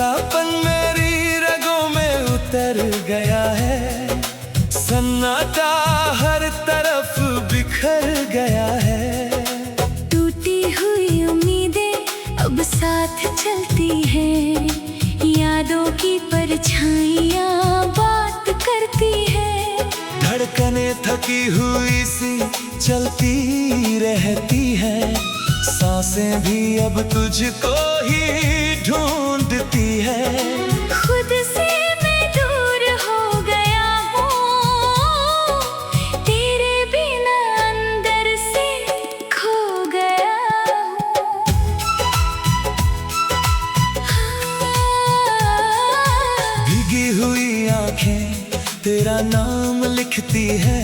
अकेलापन मेरी रगों में उतर गया है। सन्नाटा हर तरफ बिखर गया है। टूटी हुई उम्मीदें अब साथ चलती हैं। यादों की परछाइयाँ बात करती है। धड़कनें थकी हुई सी चलती रहती है। सांसें भी अब तुझको ही ढूंढती है। खुद से मैं दूर हो गया हूँ, तेरे बिना अंदर से खो गया हूँ। भीगी हुई आंखें तेरा नाम लिखती है।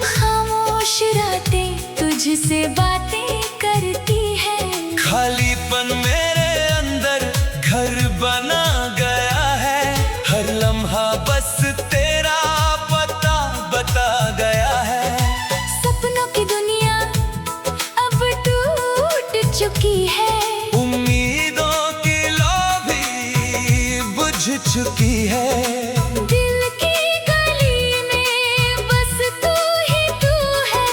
खामोश रातें तुझसे बातें करती है। खालीपन मेरे अंदर घर बना गया है। हर लम्हा बस तेरा पता बता गया है। सपनों की दुनिया अब टूट चुकी है। उम्मीदों की लौ भी बुझ चुकी है। दिल की गली में बस तू ही तू है।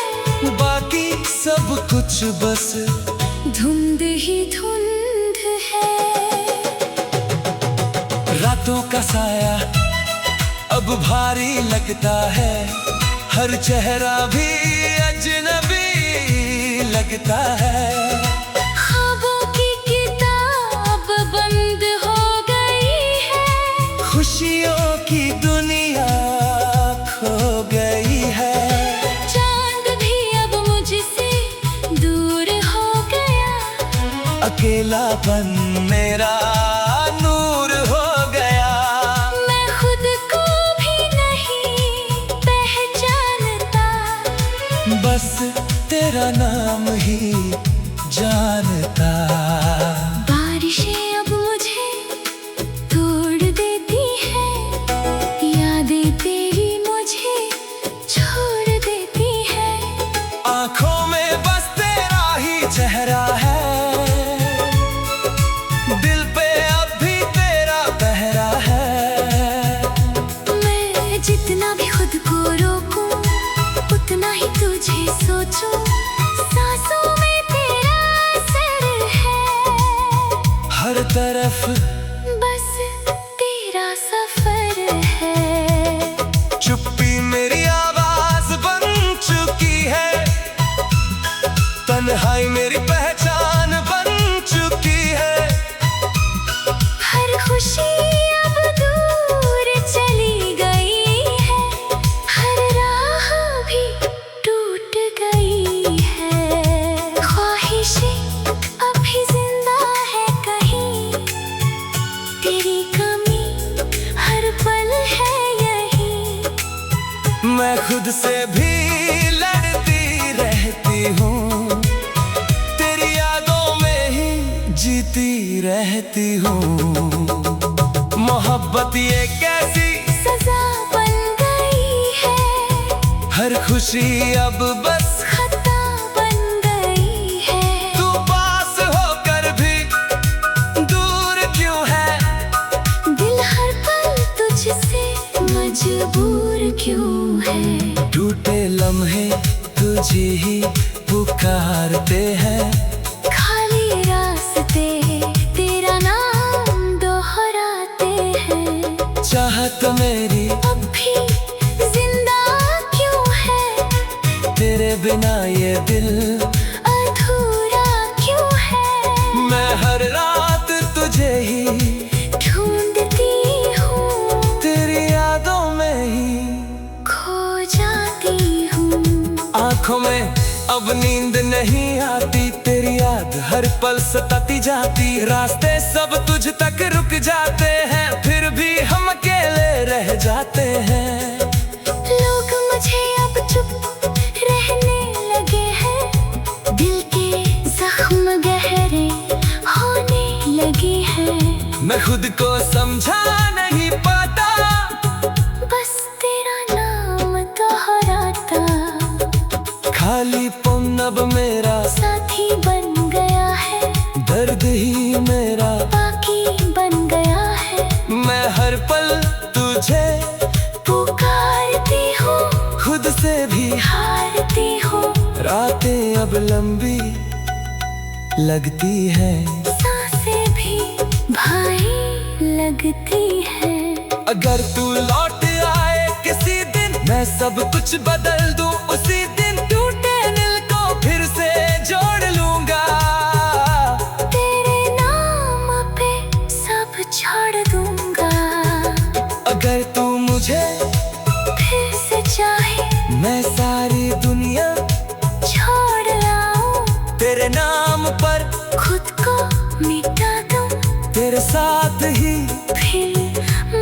बाकी सब कुछ बस धुंध ही धुंध है। रातों का साया अब भारी लगता है। हर चेहरा भी अजनबी लगता है। ख्वाबों की किताब बंद हो गई है। खुशियों की दुनिया खो गई है। चांद भी अब मुझसे दूर हो गया। अकेलापन मेरा नूर हो गया। मैं खुद को भी नहीं पहचानता। बस तेरा नाम ही जानता। बारिशें अब मुझे तोड़ देती है। यादें तेरी मुझे छोड़ देती है। आंखों में बस तेरा ही चेहरा है। दिल पे अब भी तेरा पहरा है। मैं जितना भी खुद को रोकूं, उतना ही तुझे सोचूं। सांसों में तेरा असर है। हर तरफ बस तेरा सफर है। चुप्पी मेरी आवाज बन चुकी है। तन्हाई मेरी पहचान बन चुकी है। हर खुशी अब दूर चली गई है। हर राह भी टूट गई है। ख्वाहिशें अभी जिंदा है कहीं। तेरी कमी हर पल है यही। मैं खुद से भी लड़ती रहती हूँ। तेरी यादों में ही जीती रहती हूँ। मोहब्बत ये कैसी सजा बन गई है। हर खुशी अब बस खता बन गई है। तू पास होकर भी दूर क्यों है। दिल हर पल तुझसे मजबूर क्यों है। टूटे लम्हे तुझे ही पुकारते हैं। खाली रास्ते तेरा नाम दोहराते हैं। चाहत मेरी अब भी जिंदा क्यों है। तेरे बिना ये दिल अधूरा क्यों है। मैं हर रात तुझे ही ढूंढती हूँ, तेरी यादों में ही खो जाती हूँ। आंखों में अब नींद नहीं आती। तेरी याद हर पल सताती जाती। रास्ते सब तुझ तक रुक जाते हैं। फिर भी हम अकेले रह जाते हैं। लोग मुझे अब चुप रहने लगे हैं। दिल के जख्म गहरे होने लगे हैं। मैं खुद को समझा नहीं पाता। बस तेरा नाम दोहराता। खालीपन अब मेरा साथी बन गया है। दर्द ही मेरा बाकी बन गया मैं हर पल तुझे पुकारती हूँ, खुद से भी हारती हूँ। रातें अब लंबी लगती है, सांसें भी भाई लगती है। अगर तू लौट आए किसी दिन, मैं सब कुछ बदल दूं उसी दिन। टूटे दिल को फिर से जोड़ लूंगा, तेरे नाम पे सब छोड़ दूंगा। अगर तू मुझे फिर से चाहे, मैं सारी दुनिया छोड़ लाऊं। तेरे नाम पर खुद को मिटा दूं, तेरे साथ ही फिर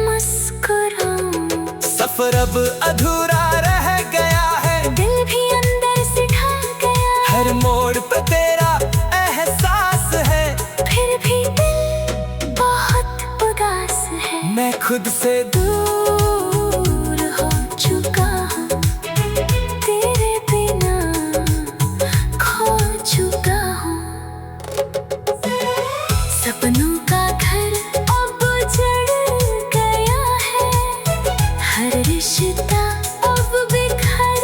मुस्कुराऊं। सफर अब अधूरा रह गया है, दिल भी अंदर से ढल गया। हर मोड़ पे तेरा एहसास है, फिर भी दिल बहुत उदास है। मैं खुद से दूर हो चुका हूँ, तेरे बिना खो चुका हूँ। सपनों का घर अब उजड़ गया है, हर रिश्ता अब बिखर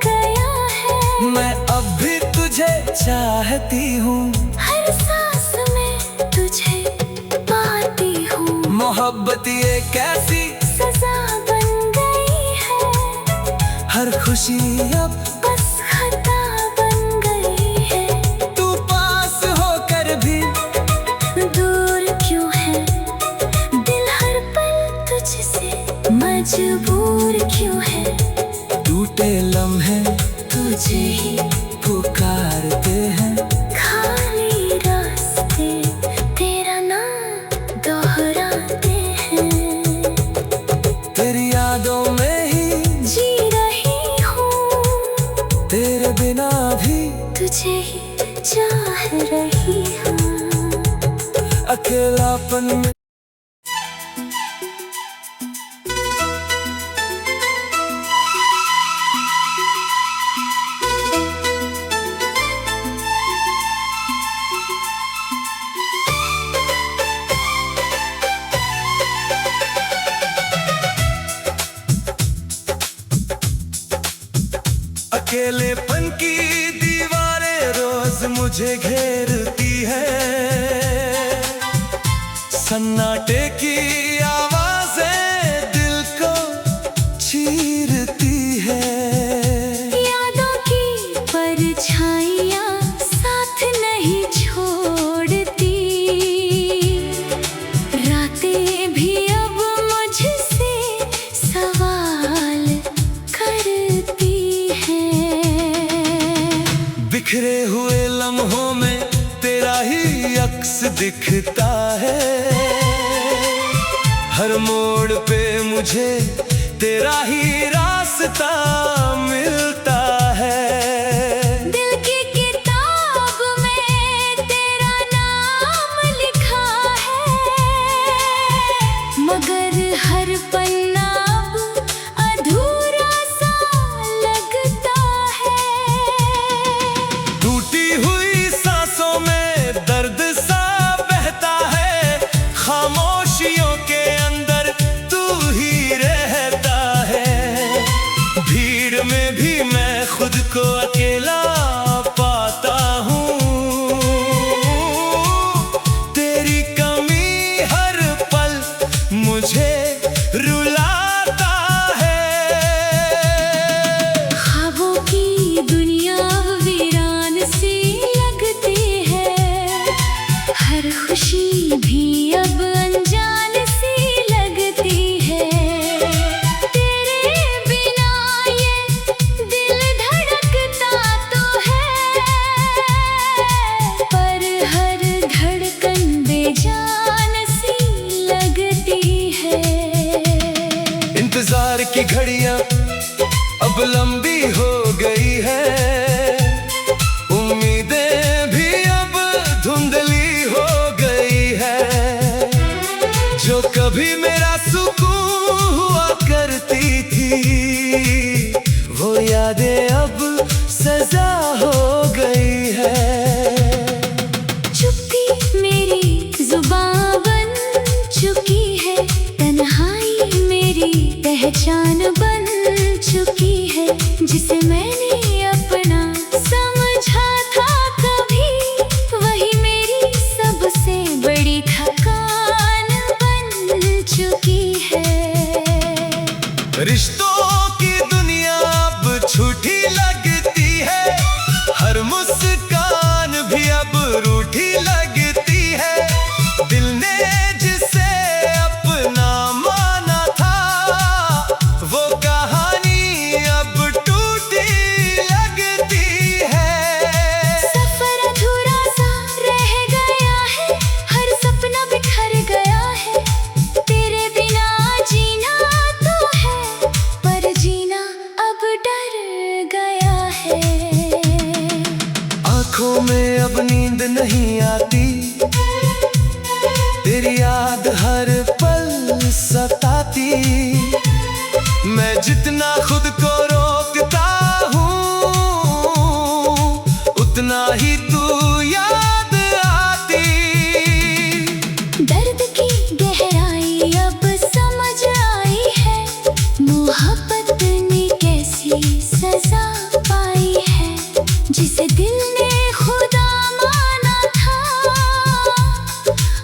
गया है। मैं अब भी तुझे चाहती हूँ, हर सांस में तुझे पाती हूँ। मोहब्बत ये कैसी सजा बन गई है, हर खुशी अब बस खता बन गई है। तू पास होकर भी दूर क्यों है, दिल हर पल तुझसे मजबूर क्यों है। टूटे लम्हे तुझे ही पुकारते हैं, खाली रास्ते तेरा नाम दोहराते हैं। तेरी यादों में ही जी रही हूँ, तेरे बिना भी तुझे ही चाह रही हूँ। अकेलापन में अकेलेपन की दीवारें रोज मुझे घेरती है, सन्नाटे की आवाजें दिल को चीरती है। यादों की परछाइयाँ साथ नहीं छोड़ती, रातें भी अब मुझसे सवाल करती हैं। बिखरे हुए लम्हों में तेरा ही अक्स दिखता है, हर मोड़ पे मुझे तेरा ही रास्ता मिलता है। दिल की किताब में तेरा नाम लिखा है, मगर हर पन्ना अब अधूरा सा लगता है। टूटी हुई सांसों में दर्द सा बहता है, खामोशियों के अंदर तू ही रहता है। भीड़ में भी मैं खुद को अकेला पाता हूँ, तेरी कमी हर पल मुझे रुलाता है। ख्वाबों की दुनिया वीरान सी लगती है, हर खुशी भी अब अनजान सी लगती है। तेरे बिना ये दिल धड़कता तो है, पर हर धड़कन बेजान सी लगती है। इंतजार की घड़ियां अब लंबी हो गई है, उम्मीदें भी अब धुंधली हो गई है। जो कभी मेरा सुकून हुआ करती थी, वो यादें अब सजा हो गई है। चुप्पी मेरी जुबां बन चुकी है, पहचान बन चुकी है, जिसे मैंने अपना समझा था कभी, वही मेरी सबसे बड़ी थकान बन चुकी है। रिश्तों की दुनिया अब झूठी लगती है, हर मुस्कान भी अब रूठी लगती है। दिल ने जिसे अपना माना था, वो कहानी अब टूटी लगती है। सफर अधूरा सा रह गया है, हर सपना बिखर गया है। तेरे बिना जीना तो है, पर जीना अब डर गया है। आँखों में अब नींद नहीं आती, तेरी याद हर पल सताती। मैं जितना खुद को रोकता हूँ, उतना ही तू याद आती। दर्द की गहराई अब समझ आई है, मोहब्बत ने कैसी सजा पाई है। जिसे दिल ने खुदा माना था,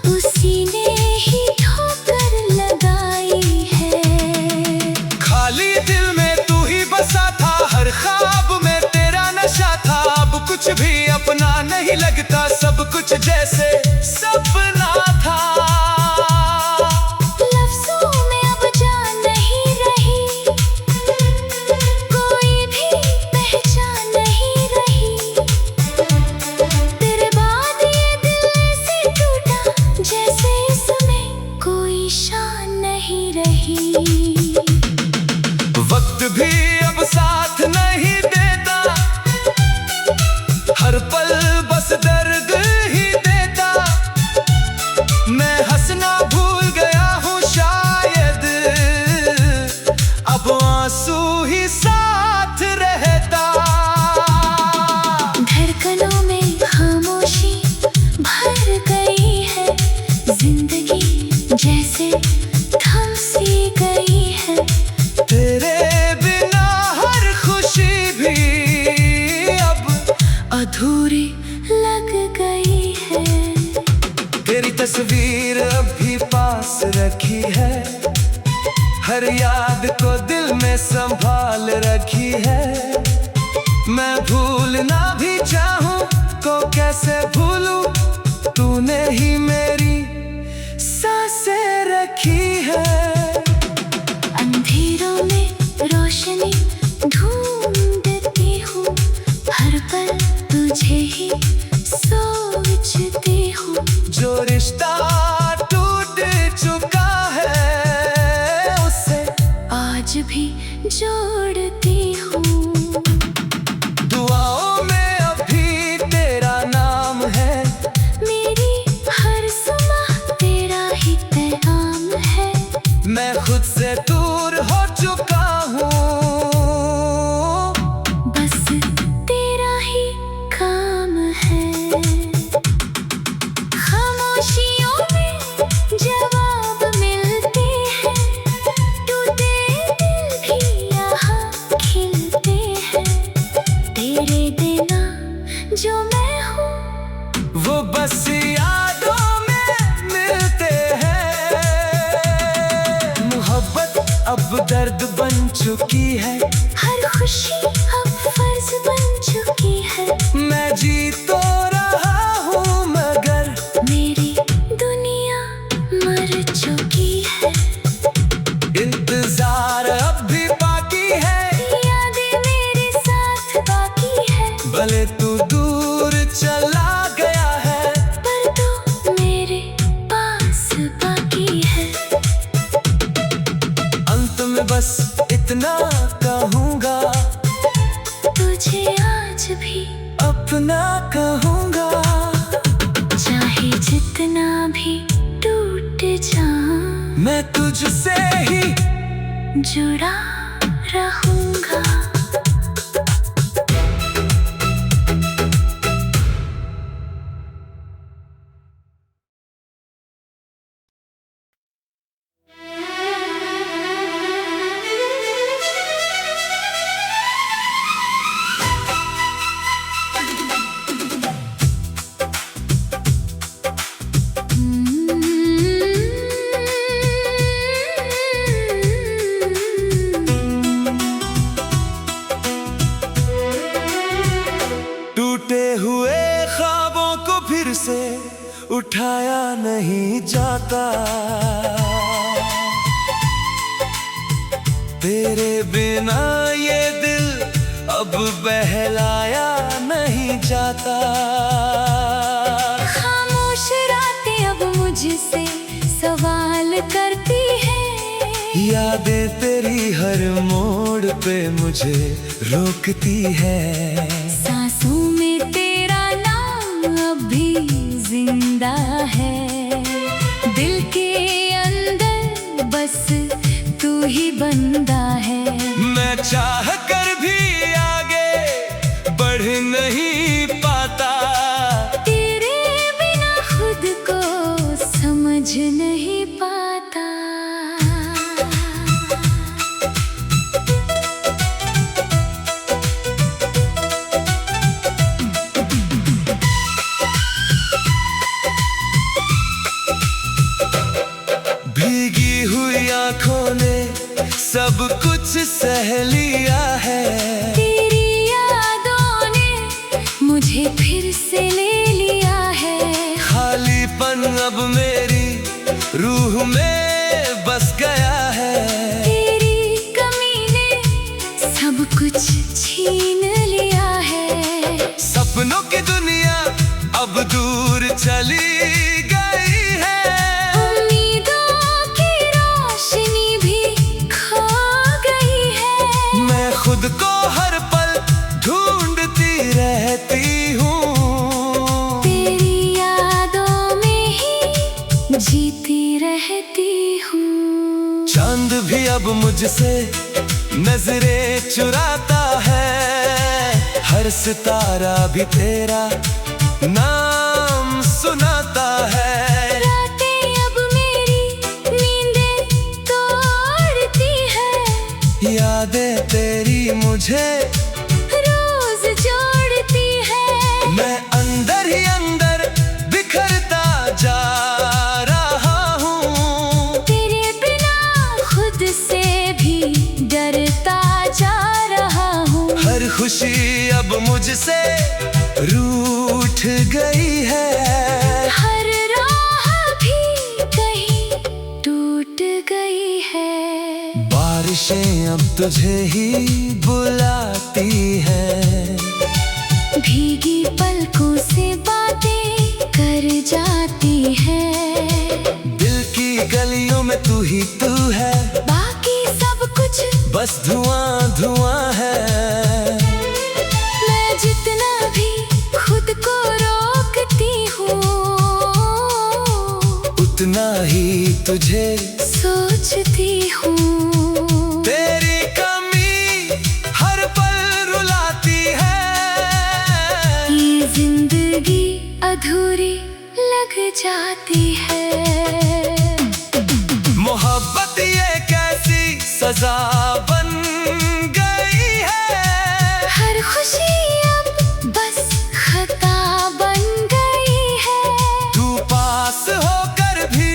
उसी ने ही ठोकर लगाई है। खाली दिल में तू ही बसा था, हर ख्वाब में तेरा नशा था। अब कुछ भी अपना नहीं लगता, सब कुछ जैसे सपना था। लफ्ज़ों में अब जान नहीं रही, कोई भी पहचान नहीं रही। तेरे बाद ये दिल ऐसे टूटा, जैसे इसमें कोई शान नहीं रही। वक्त भी अब साथ नहीं देता, हर पल बस दर्द ही देता। मैं हंसना भूल गया हूँ शायद, अब आंसू ही साथ रहता। धड़कनों में खामोशी भर गई है, जिंदगी जैसे थम सी गई है। तेरे बिना हर खुशी भी अब अधूरी लग गई है। तेरी तस्वीर अभी पास रखी है, हर याद को दिल में संभाल रखी है। मैं भूलना भी चाहूं तो कैसे भूलूं, तूने ही मेरी सांसें रखी है। अंधेरों में रोशनी ढूंढती हूँ, हर पल तुझे ही सोचती हूँ। जो रिश्ता टूट चुका है, उससे आज भी जोड़ती हूँ। दुआओं में अभी तेरा नाम है, मेरी हर सुबह तेरा ही पैगाम है। मैं खुद से दूर हो चुका हूँ, बस तेरा ही काम है। खामोशियों में जवाब मिलते हैं, टूटे दिल भी यहाँ खिलते हैं। तेरे बिना जो मैं हूँ, वो बस यादों में मिलते हैं। मोहब्बत अब दर्द बन चुकी है, हर खुशी अब फर्ज बन चुकी है। मैं जी तो रहा हूँ मगर मेरी दुनिया मर चुकी है। इंतजार अब भी बाकी है, यादें मेरे साथ बाकी है। भले तू दूर चला गया है, पर तू मेरे पास बाकी है। अंत में बस इतना कहूँगा, तुझे आज भी अपना कहूँगा। चाहे जितना भी टूट जाऊं, मैं तुझसे ही जुड़ा रहूंगा। नहीं जाता, तेरे बिना ये दिल अब बहलाया नहीं जाता। खामोश रातें अब मुझसे सवाल करती है, यादें तेरी हर मोड़ पे मुझे रोकती है। सांसों में तेरा नाम अब भी जिंदा है, दिल के अंदर बस तू ही बंदा है। मैं चाह कर भी आगे बढ़ नहीं पाता, तेरे बिना खुद को समझ नहीं पाता। भीगी हुई आंखों ने सब कुछ सह लिया है, तेरी यादों ने मुझे फिर से ले लिया है। खालीपन अब मेरी रूह में बस गया है, तेरी कमी ने सब कुछ छीन लिया है। सपनों की दुनिया अब दूर चली गई है, उम्मीदों की रोशनी भी खो गई है। मैं खुद को हर पल ढूंढती रहती हूँ, तेरी यादों में ही जीती रहती हूँ। चांद भी अब मुझसे नजरें चुराता है, हर सितारा भी तेरा नाम सुनाता है। रातें अब मेरी नींदें तोड़ती है, यादें तेरी मुझे रोज जोड़ती है। मैं अंदर ही अंदर बिखरता जा रहा हूँ, तेरे बिना खुद से भी डरता जा रहा हूँ। हर खुशी अब मुझसे रूठ गई है, हर राह भी कहीं टूट गई है। बारिशें अब तुझे ही बुलाती हैं, भीगी पलकों से बातें कर जाती है। दिल की गलियों में तू ही तू है, बाकी सब कुछ बस धुआं धुआं है। मैं जितना भी खुद को रोकती हूँ, उतना ही तुझे सोचती हूँ। तेरी कमी हर पल रुलाती है, ये जिंदगी अधूरी लग जाती है। मोहब्बत ये कैसी सजा बन गई है, हर खुशी अब बस खता बन गई है। तू पास होकर भी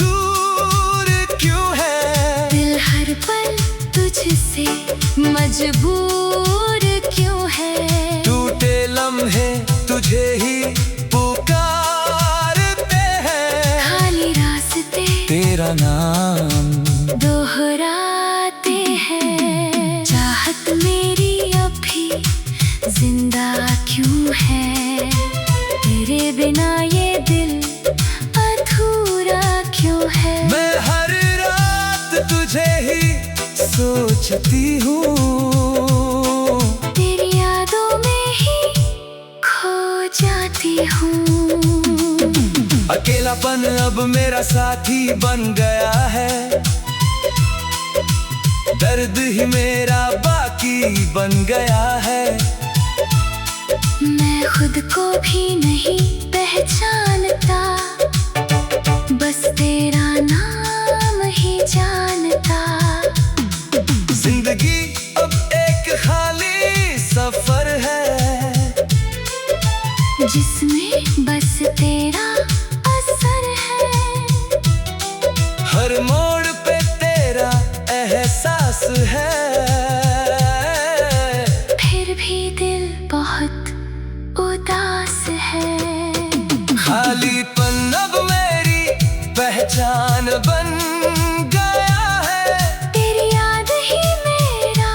दूर क्यों है, दिल हर पल तुझसे मजबूर क्यों है। टूटे लम्हे तुझे ही पुकारते हैं, खाली रास्ते तेरा नाम दोहराते हैं। चाहत मेरी अब भी जिंदा क्यों है, तेरे बिना ये दिल अधूरा क्यों है। मैं हर रात तुझे ही सोचती हूँ, तेरी यादों में ही खो जाती हूँ। अकेलापन अब मेरा साथी बन गया है, दर्द ही मेरा बाकी बन गया है। मैं खुद को भी नहीं पहचानता, बस तेरा नाम ही जानता। जिंदगी अब एक खाली सफर है, जिसमें बस तेरा असर है। हर मोड़ पे तेरा एहसास है, फिर भी दिल बहुत उदास है। खालीपन पहचान बन गया है। तेरी याद ही मेरा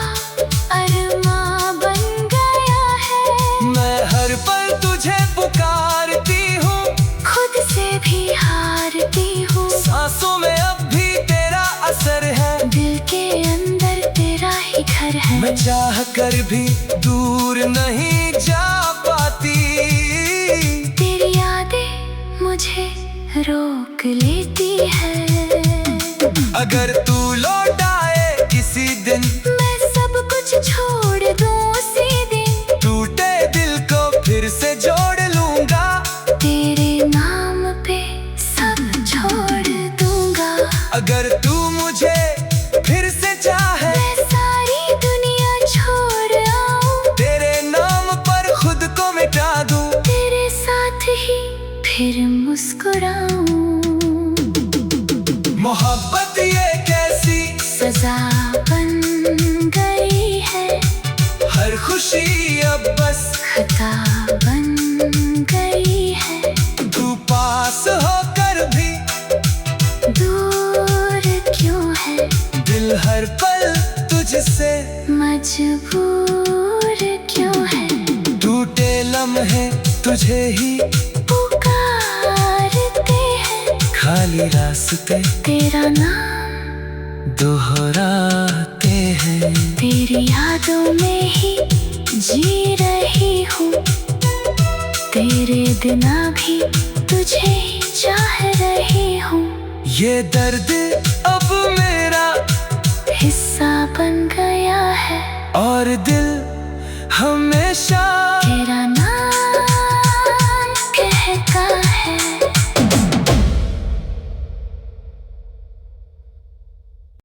अरमां बन गया है। मैं हर पल तुझे पुकारती हूँ, खुद से भी हारती हूँ। सांसों में अब भी तेरा असर है, दिल के अंदर तेरा ही घर है। मैं चाह कर भी दूर नहीं जा पाती। तेरी यादें मुझे रोक लेती है। अगर तू लौट आए किसी दिन, मैं सब कुछ छोड़ दूं उसी दिन। टूटे दिल को फिर से जोड़ लूंगा, तेरे नाम पे सब छोड़ दूंगा। अगर तू मुझे फिर से चाहे, मैं सारी दुनिया छोड़ आऊं। तेरे नाम पर खुद को मिटा दूं, तेरे साथ ही फिर मुस्कुराऊं। मोहब्बत ये कैसी सजा बन गई है, हर खुशी अब बस खता बन गई है। तू पास होकर भी दूर क्यों है, दिल हर पल तुझसे मजबूर क्यों है। टूटे लम्हे तुझे ही पुकारते हैं, खाली रास्ते तेरा नाम दोहराते हैं। तेरी यादों में ही जी रही हूँ। तेरे बिना भी तुझे ही चाह रही हूँ। ये दर्द अब मेरा हिस्सा बन गया है, और दिल हमेशा